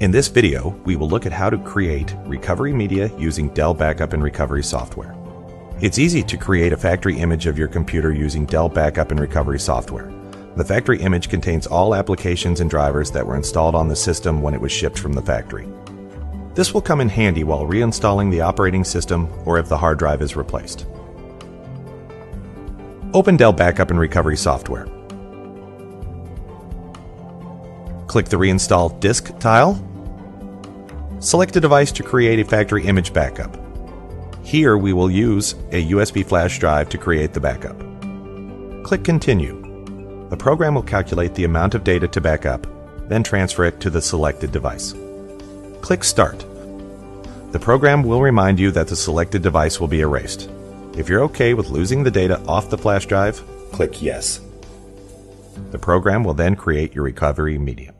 In this video, we will look at how to create recovery media using Dell Backup and Recovery software. It's easy to create a factory image of your computer using Dell Backup and Recovery software. The factory image contains all applications and drivers that were installed on the system when it was shipped from the factory. This will come in handy while reinstalling the operating system or if the hard drive is replaced. Open Dell Backup and Recovery software. Click the Reinstall Disk tile. Select a device to create a factory image backup. Here we will use a USB flash drive to create the backup. Click Continue. The program will calculate the amount of data to backup, then transfer it to the selected device. Click Start. The program will remind you that the selected device will be erased. If you're okay with losing the data off the flash drive, click Yes. The program will then create your recovery media.